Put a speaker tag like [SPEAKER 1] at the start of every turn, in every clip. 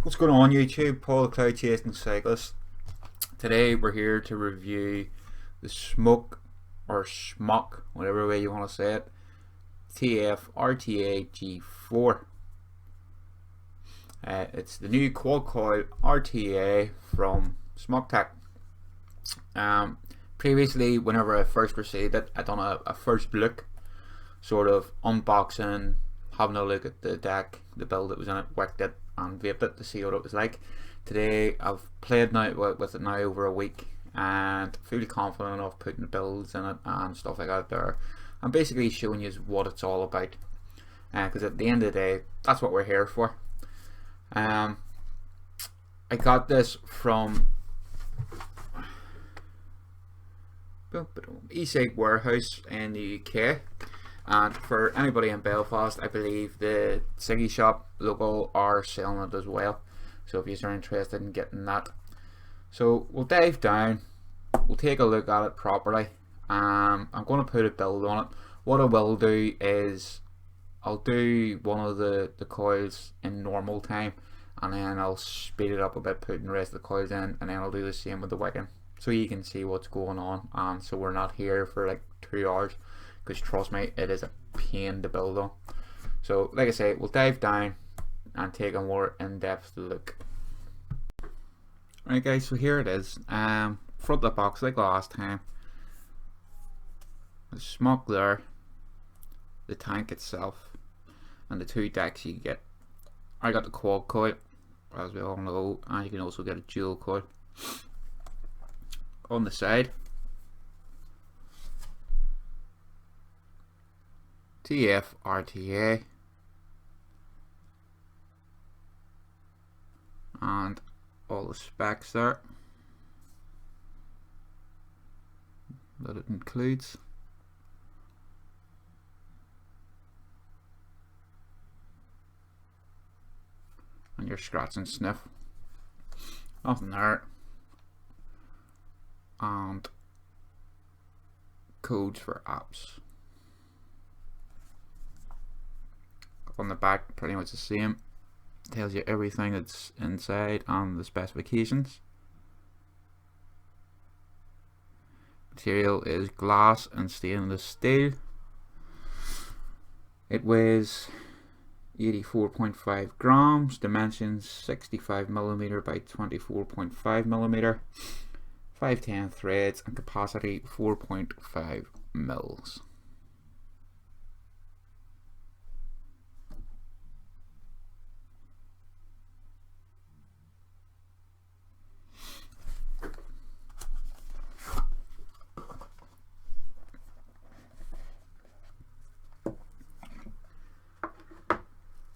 [SPEAKER 1] What's going on YouTube? Paul the Cloud Chasing Cyclist. Today we're here to review the SMOK or SMOK, whatever way you want to say it, TF RTA G4. It's the new quad coil RTA from SMOK Tech. Previously, whenever I first received it, I done a first look, sort of unboxing, having a look at the deck, the build that was in it, worked it and vaped it to see what it was like. Today I've played now with it now over a week and fully confident of putting the builds in it and stuff like that there. I'm basically showing you what it's all about, because at the end of the day, that's what we're here for. I got this from Ecigwharehouse in the UK, and for anybody in Belfast, I believe the Ciggie shop local are selling it as well, so if you are interested in getting that. So we'll dive down, we'll take a look at it properly. I'm going to put a build on it. What I will do is I'll do one of the coils in normal time, and then I'll speed it up a bit, putting the rest of the coils in, and then I'll do the same with the wicking, so you can see what's going on, and so we're not here for like 2 hours, because trust me, it is a pain to build on. So like I say, we'll dive down and take a more in-depth look. Right guys, so here it is. Front of the box like last time. The SMOK there, the tank itself, and the 2 decks you get. I got the quad coil, as we all know, and you can also get a dual coil. On the side, TF RTA, and all the specs there that it includes. And your scratch and sniff, nothing there, and codes for apps. On the back, pretty much the same, tells you everything that's inside and the specifications. Material is glass and stainless steel. It weighs 84.5 grams, dimensions 65mm by 24.5mm, 510 threads, and capacity 4.5 mils.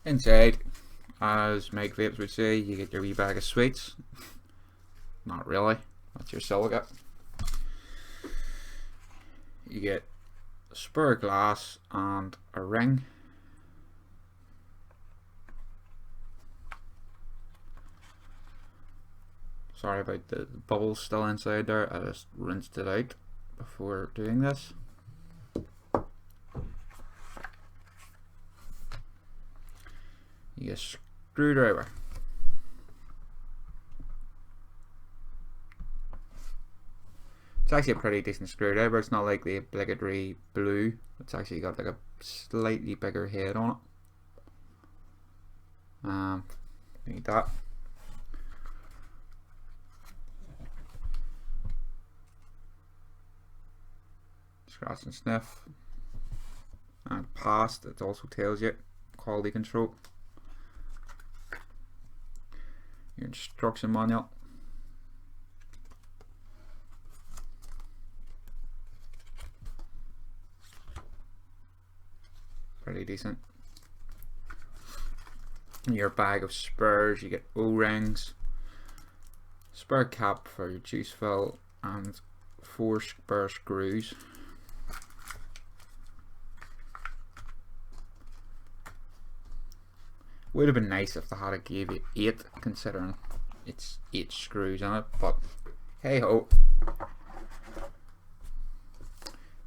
[SPEAKER 1] Inside, as Meg Vapes would say, you get your wee bag of sweets. Not really, that's your silicate. You get a spare glass and a ring. Sorry about the bubbles still inside there, I just rinsed it out before doing this. You get a screwdriver. It's actually a pretty decent screwdriver. It's not like the obligatory blue. It's actually got like a slightly bigger head on it. Need that. Scratch and sniff. And past, it also tells you quality control. Your instruction manual. Pretty decent. your bag of spurs, you get O-rings, spur cap for your juice fill, and 4 spur screws. Would have been nice if they had gave you 8, considering it's 8 screws in it, but hey ho.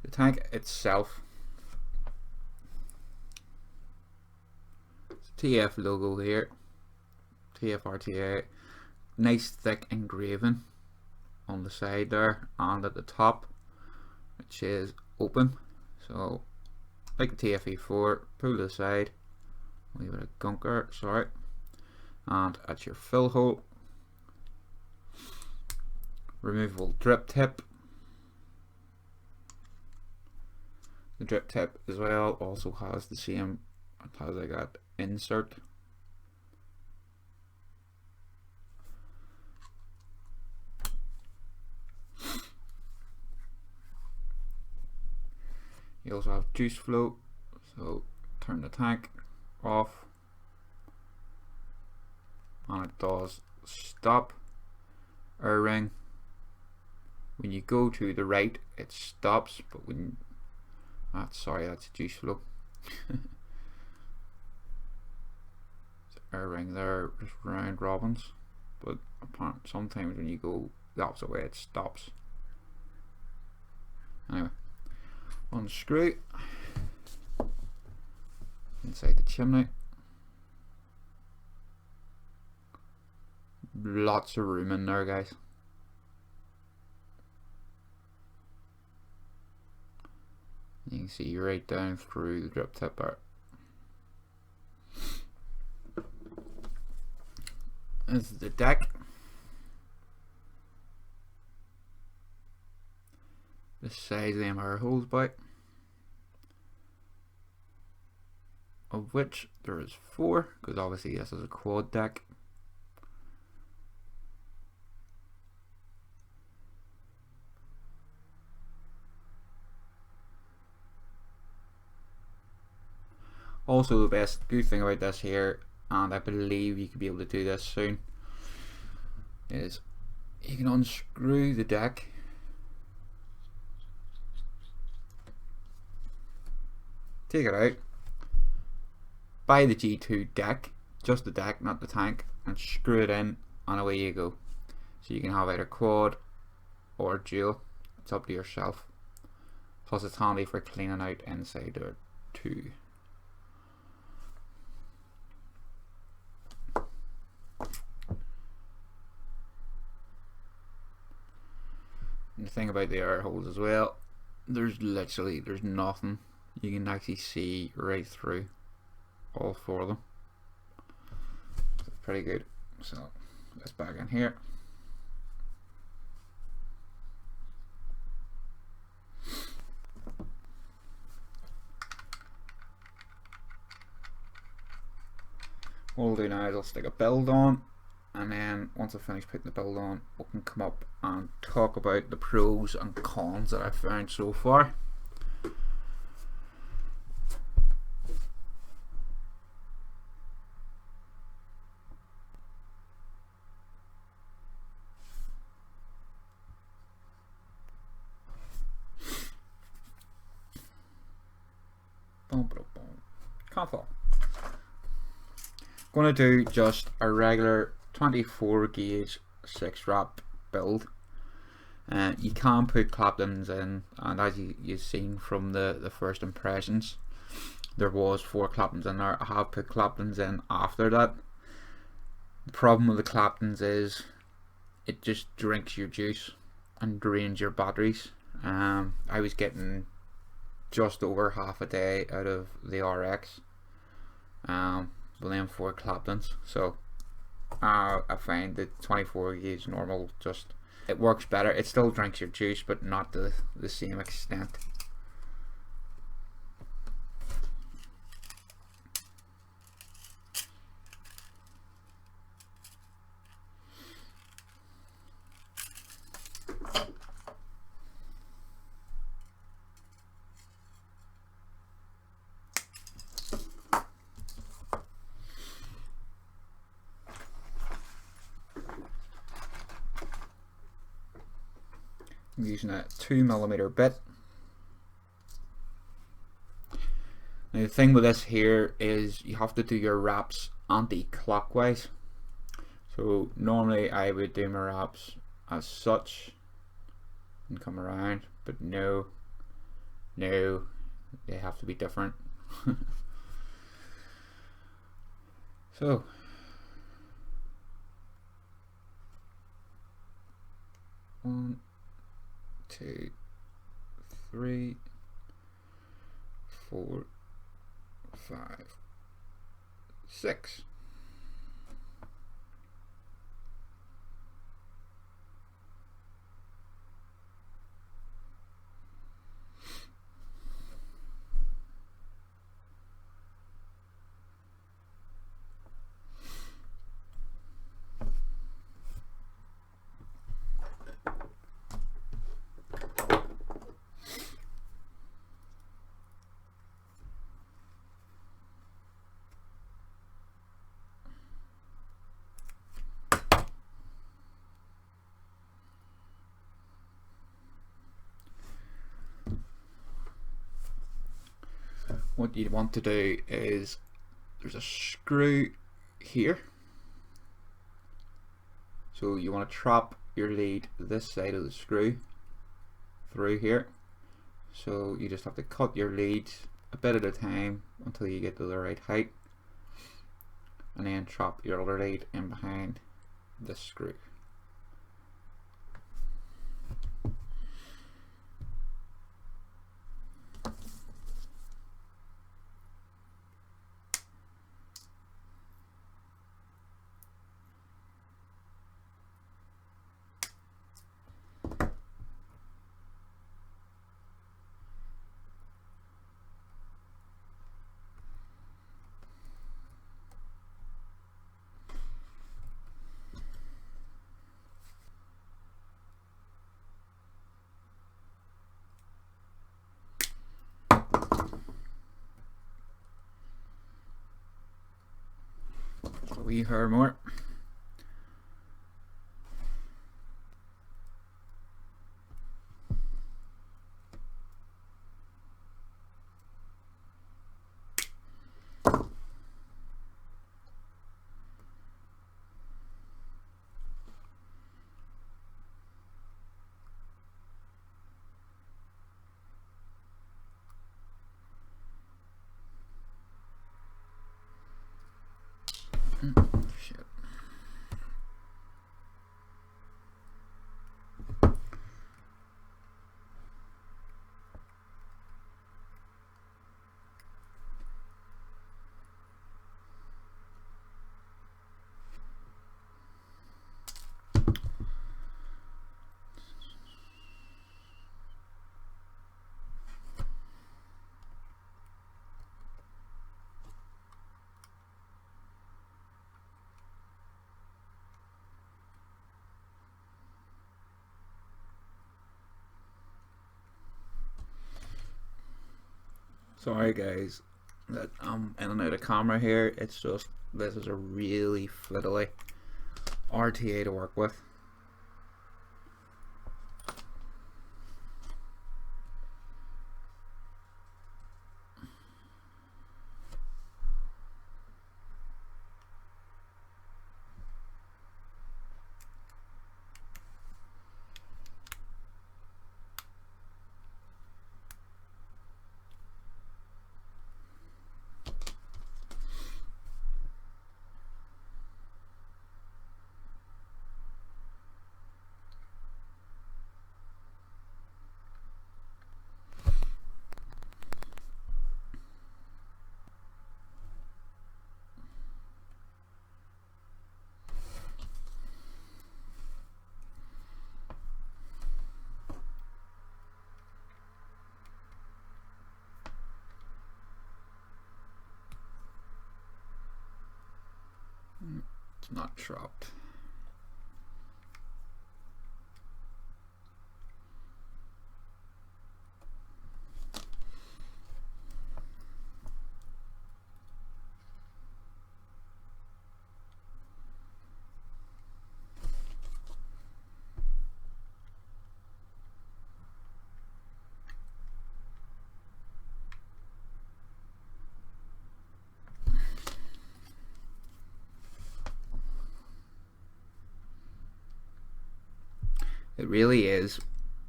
[SPEAKER 1] The tank itself, it's TF logo here, TF RTA, nice thick engraving on the side there and at the top, which is open. So like the TF4, pull to the side, leave it a gunker, sorry, and at your fill hole, removable drip tip. The drip tip as well also has the same, it has like that insert. You also have juice flow, so turn the tank off and it does stop. Air ring, when you go to the right it stops, but when sorry, that's juice flow. Air ring there, just round robins, but apparently sometimes when you go the opposite way it stops. Anyway, unscrew inside the chimney. Lots of room in there, guys. You can see right down through the drip tip there. This is the deck. The size of them air holes by, of which there is 4, because obviously this is a quad deck. Also, the best good thing about this here, and I believe you could be able to do this soon, is you can unscrew the deck, take it out, buy the G2 deck, just the deck, not the tank, and screw it in, and away you go. So you can have either quad or dual, it's up to yourself. Plus it's handy for cleaning out inside there too. And the thing about the air holes as well, there's nothing. You can actually see right through all 4 of them. So pretty good. So let's back in here. What we'll do now is I'll stick a build on, and then once I finish putting the build on, we can come up and talk about the pros and cons that I've found so far. Can't fall. Going to do just a regular 24 gauge 6 wrap build. You can put claptons in, and as you've seen from the first impressions, there was 4 claptons in there. I have put claptons in after that. The problem with the claptons is it just drinks your juice and drains your batteries. I was getting just over half a day out of the RX with them 4 claptons, so I find the 24 gauge normal just, it works better. It still drinks your juice, but not to the same extent. I'm using a 2mm bit. Now the thing with this here is you have to do your wraps anti-clockwise. So normally I would do my wraps as such and come around, but no, they have to be different. So one, two, three, 4, 5, 6. What you want to do is there's a screw here, so you want to trap your lead this side of the screw through here. So you just have to cut your leads a bit at a time until you get to the right height, and then trap your other lead in behind this screw. A wee hair more. Shit. Sorry guys that I'm in and out of camera here. It's just, this is a really fiddly RTA to work with. It's not trapped. It really is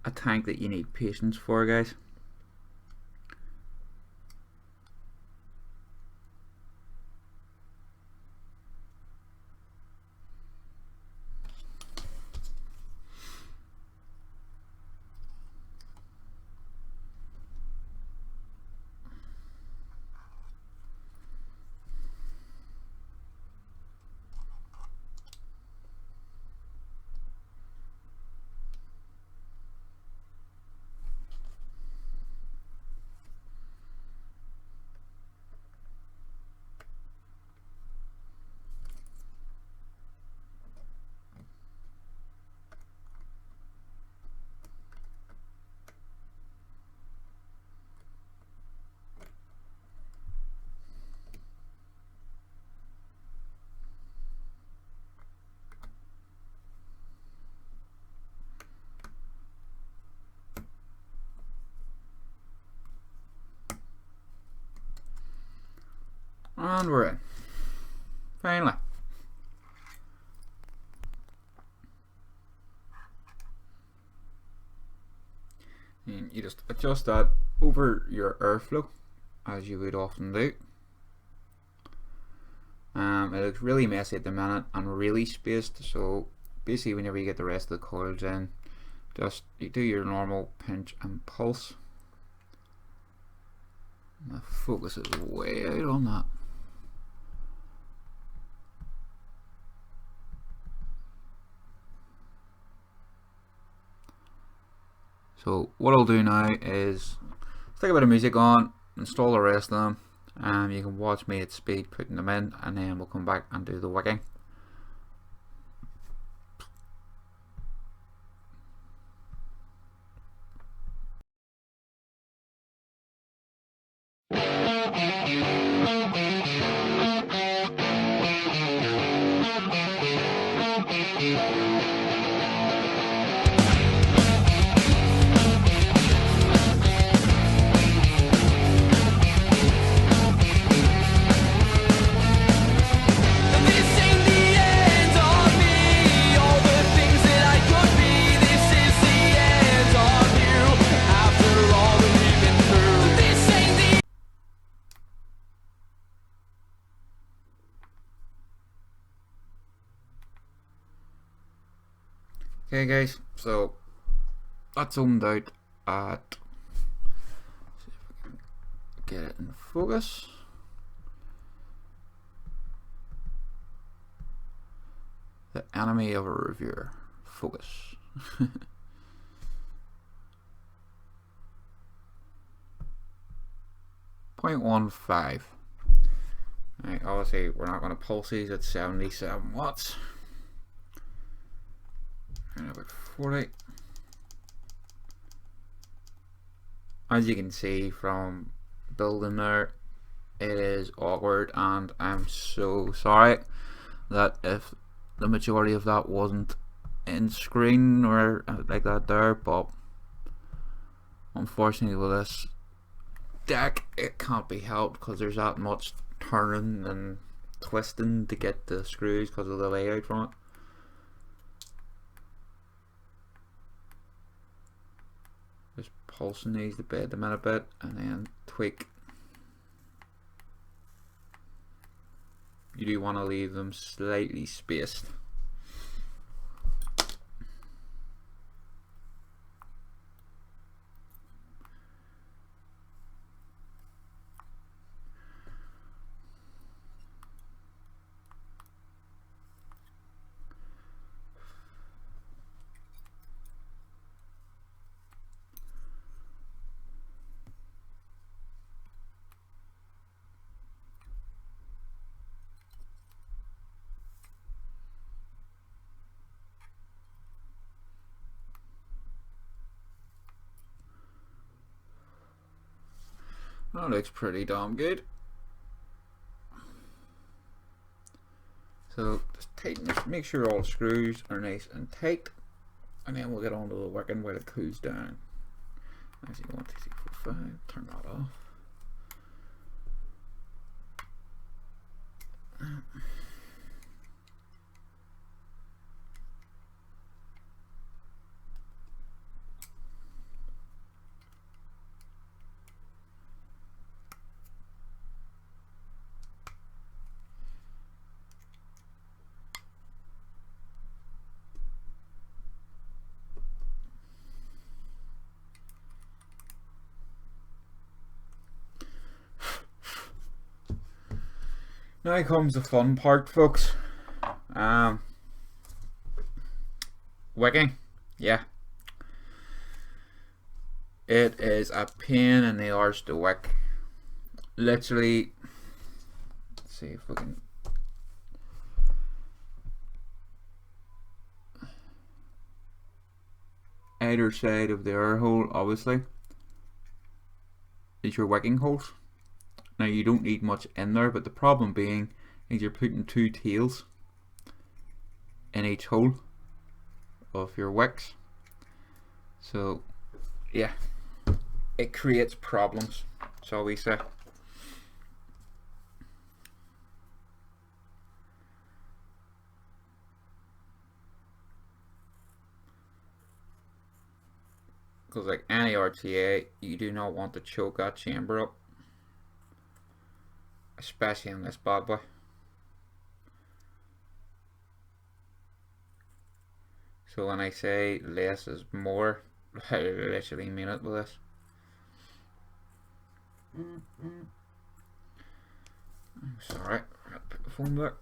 [SPEAKER 1] a tank that you need patience for, guys. And we're in. Finally. And you just adjust that over your airflow, as you would often do. It looks really messy at the minute and really spaced, so basically whenever you get the rest of the colours in, just you do your normal pinch and pulse. The focus is way out on that. So what I'll do now is stick a bit of music on, install the rest of them, and you can watch me at speed putting them in, and then we'll come back and do the wicking. Okay guys, so that's zoomed out at, see if we can get it in focus. The enemy of a reviewer, focus. 0.15. Right, obviously we're not going to pulse these at 77 watts. And about 40. As you can see from building there, it is awkward, and I'm so sorry that if the majority of that wasn't in screen or like that there, but unfortunately with this deck it can't be helped because there's that much turning and twisting to get the screws because of the layout from it. Just pulsing these to bed them in a bit and then tweak. You do want to leave them slightly spaced. That looks pretty damn good. So just tighten this, make sure all the screws are nice and tight, and then we'll get on to the working while it cools down. As you want to see 4, 5, turn that off. Now comes the fun part, folks. Wicking, yeah. It is a pain in the arse to wick. Literally, let's see if we can. Either side of the air hole, obviously, is your wicking holes. Now you don't need much in there, but the problem being is you're putting two tails in each hole of your wicks. So yeah, it creates problems, shall we say. Because like any RTA, you do not want to choke that chamber up, especially in this bad boy. So when I say less is more, I literally mean it with this. Sorry, I'll put the phone back.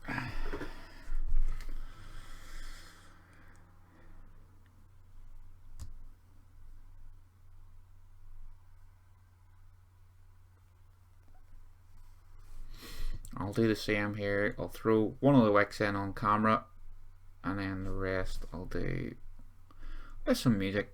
[SPEAKER 1] I'll do the same here. I'll throw one of the wicks in on camera, and then the rest I'll do with some music.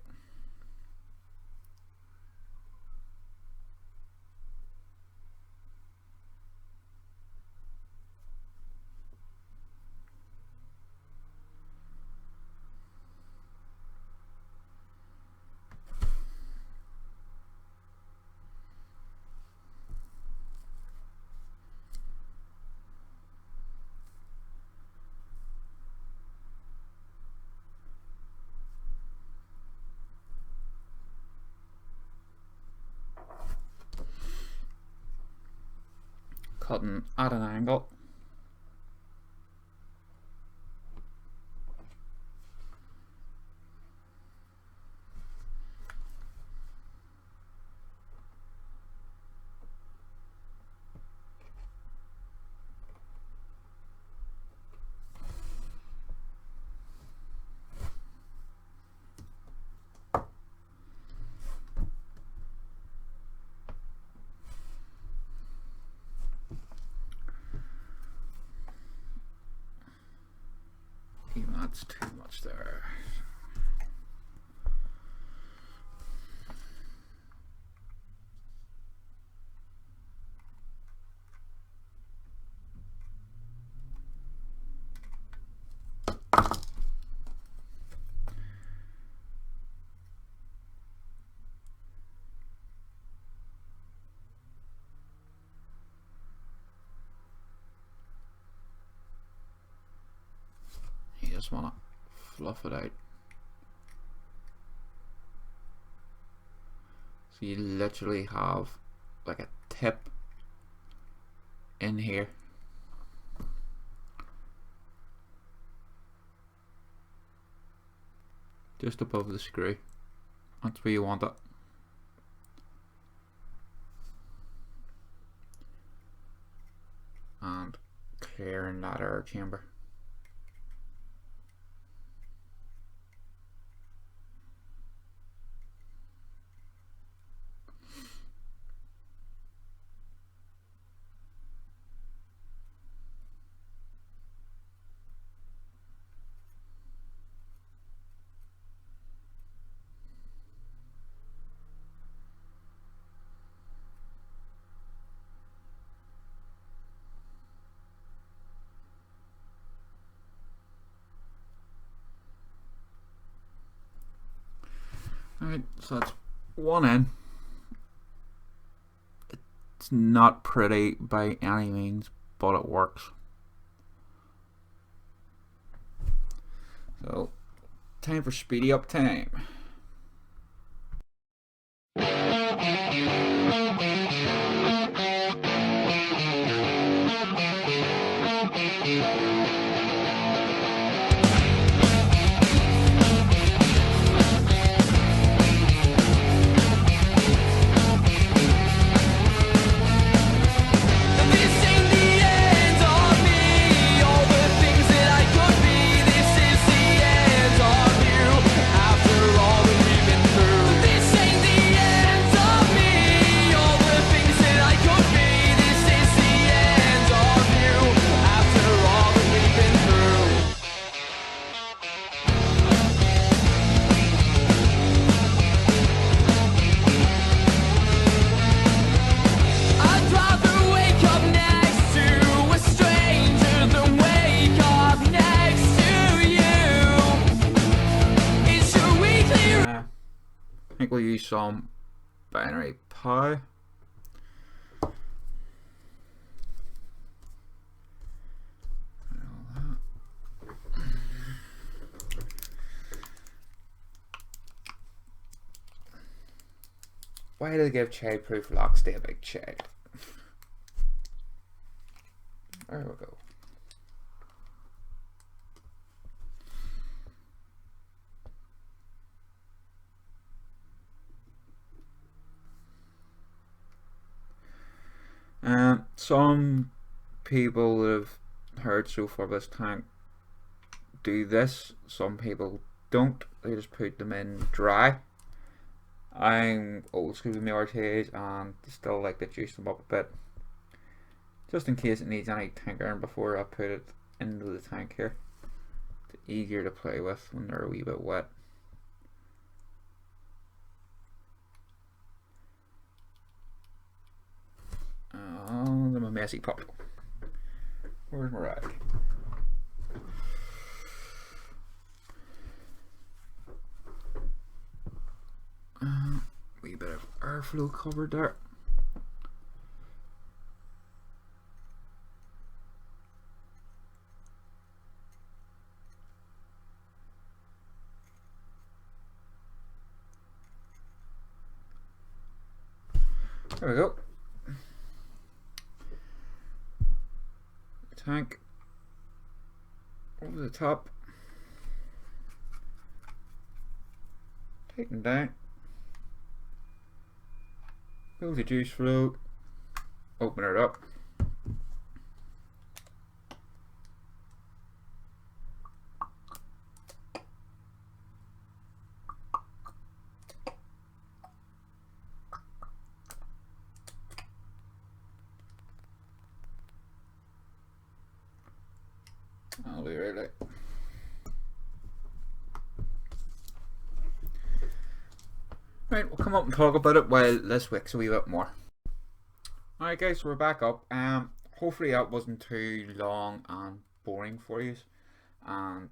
[SPEAKER 1] Cutting at an angle. Even that's too much there. You just want to fluff it out. So you literally have like a tip in here. Just above the screw. That's where you want it. And clearing that air chamber. Alright, so that's one in. It's not pretty by any means, but it works. So, time for speedy up time.
[SPEAKER 2] This ain't the end.
[SPEAKER 1] think we'll use some binary pi. Why do they give child-proof locks to a big child? There we go. Some people that have heard so far this tank do this, some people don't. They just put them in dry. I'm old school with my RTAs and still like to juice them up a bit, just in case it needs any tinkering before I put it into the tank here. It's easier to play with when they're a wee bit wet. Oh, I'm a messy pup. Where's my rag? Wee bit of airflow covered there. There we go. Tank over the top, tighten down, fill the juice flow, open it up. I'll be right back. Right, we'll come up and talk about it while this wicks a wee bit more. Alright guys, so we're back up. Hopefully that wasn't too long and boring for you, and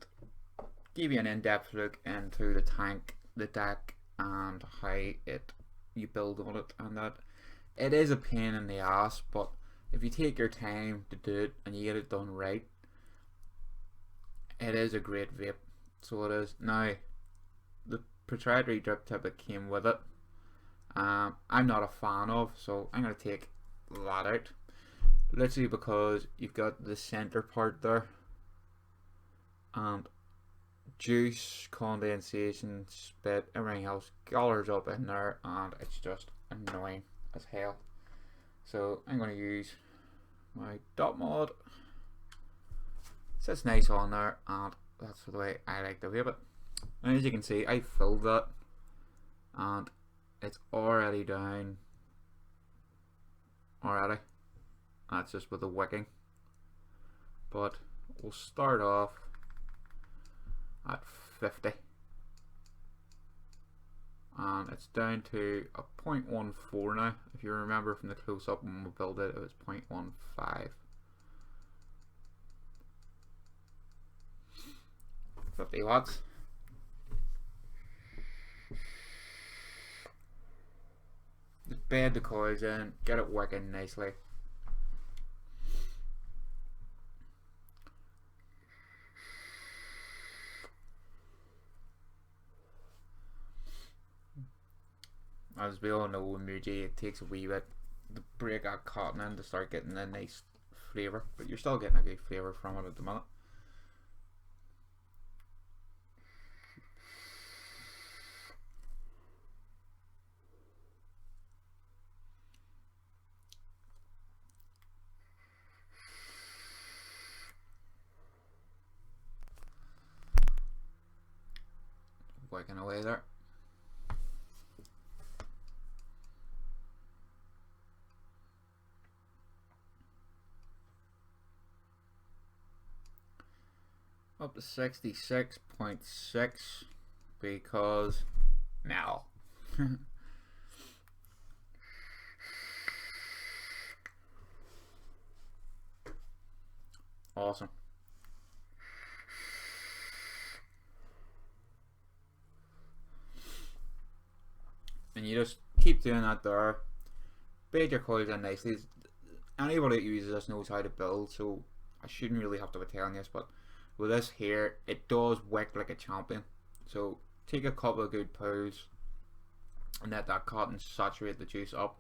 [SPEAKER 1] give you an in-depth look into the tank, the deck, and how you build on it, and that it is a pain in the ass, but if you take your time to do it and you get it done right, it is a great vape. So it is. Now, the proprietary drip tip that came with it, I'm not a fan of, so I'm going to take that out. Literally because you've got the center part there, and juice, condensation, spit, everything else gathers up in there, and it's just annoying as hell. So I'm going to use my dot mod. Sits nice on there, and that's the way I like to vape it. And as you can see, I filled that, and it's already down already. That's just with the wicking. But we'll start off at 50, and it's down to a 0.14 now. If you remember from the close-up when we built it, it was 0.15. 50 watts. Just bed the coils in, get it working nicely. As we all know, with Muji it takes a wee bit to break that cotton in to start getting a nice flavour, but you're still getting a good flavour from it at the minute. Working away there. Up to 66.6 because now. Awesome. and you just keep doing that there. Bait your coils in nicely. Anybody that uses this knows how to build, so I shouldn't really have to be telling this, but with this here, it does wick like a champion. So take a couple of good pulls and let that cotton saturate the juice up.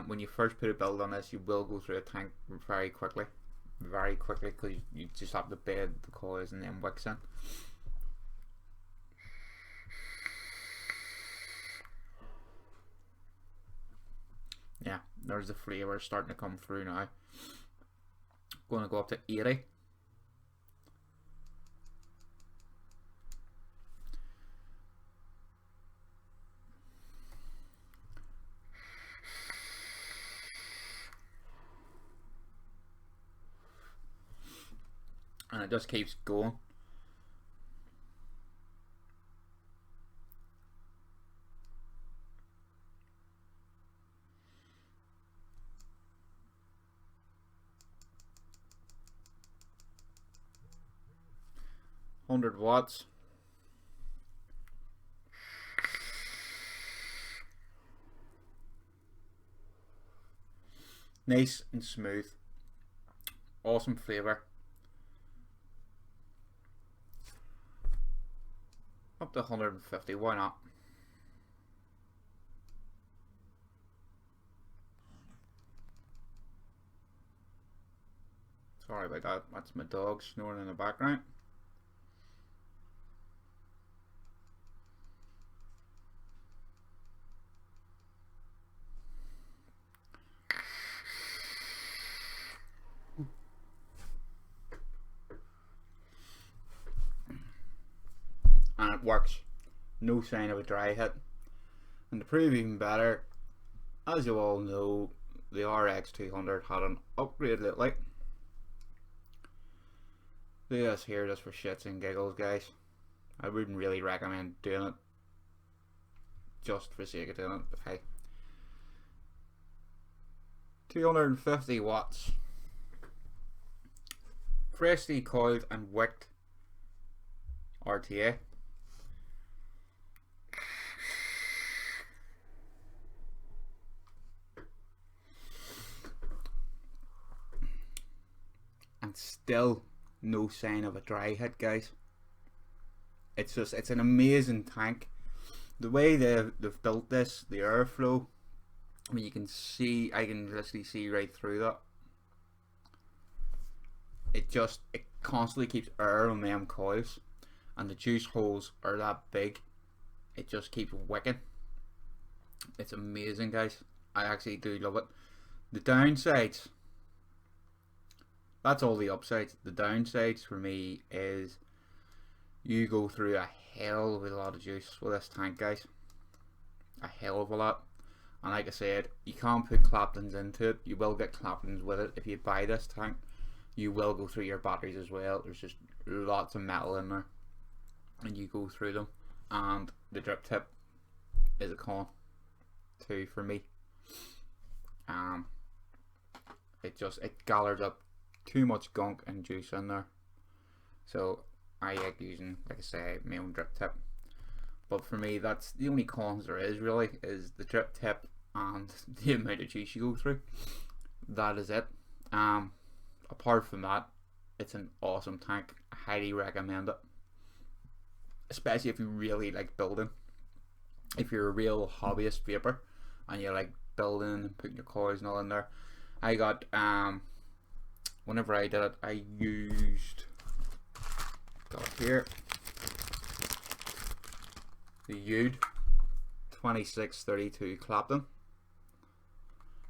[SPEAKER 1] When you first put a build on this, you will go through a tank very quickly, because you just have to bed the coils and then wicks in. Yeah, there's the flavour starting to come through now. Going to go up to 80. And it just keeps going. $100 nice and smooth, awesome flavour. Up to 150, why not? Sorry about that, that's my dog snoring in the background. And it works, no sign of a dry hit. And to prove even better, as you all know, the RX200 had an upgrade lately. Do this here just for shits and giggles, guys. I wouldn't really recommend doing it just for the sake of doing it, but hey. 250 watts. Freshly coiled and wicked RTA. And still no sign of a dry hit, guys. It's an amazing tank. The way they've built this, the airflow, I mean, you can see, I can literally see right through that. It constantly keeps air on them coils, and the juice holes are that big. It just keeps wicking. It's amazing, guys. I actually do love it. The downsides, that's all the upsides. The downsides for me is you go through a hell of a lot of juice with this tank, guys. A hell of a lot. And like I said, you can't put Claptons into it. You will get Claptons with it if you buy this tank. You will go through your batteries as well. There's just lots of metal in there, and you go through them. And the drip tip is a con too for me. It gathers up too much gunk and juice in there, so I like using, like I say, my own drip tip. But for me, that's the only cons there is really, is the drip tip and the amount of juice you go through. That is it. Apart from that, it's an awesome tank. I highly recommend it, especially if you really like building. If you're a real hobbyist vapor and you like building and putting your coils and all in there. I got whenever I did it, I used, got here, the Ude 2632 Clapton,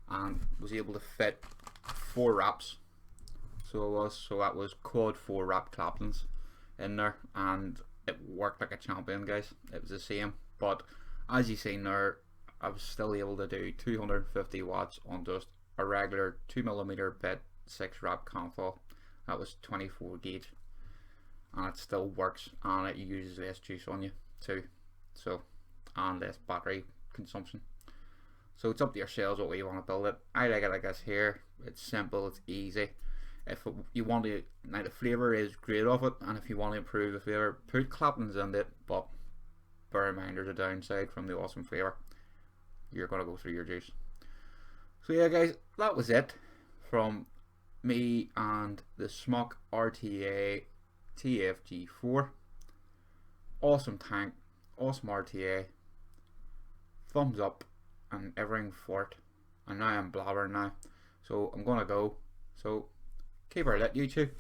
[SPEAKER 1] and was able to fit 4 wraps. So that was quad 4 wrap Claptons in there, and it worked like a champion, guys. It was the same, but as you seen there, I was still able to do 250 watts on just a regular 2mm bit 6 wrap console. That was 24 gauge, and it still works, and it uses less juice on you too, so, and less battery consumption. So it's up to yourselves what way you want to build it. I like it like this here. It's simple, it's easy. If you want to, now the flavour is great of it, and if you want to improve the flavour, put Claptons in it, but bear in mind there's a downside from the awesome flavour. you're going to go through your juice. So yeah guys, that was it from me and the SMOK RTA TF G4. Awesome tank, awesome RTA, thumbs up and everything for it. And now I'm blabbering now, so I'm gonna go. So keep her lit, YouTube.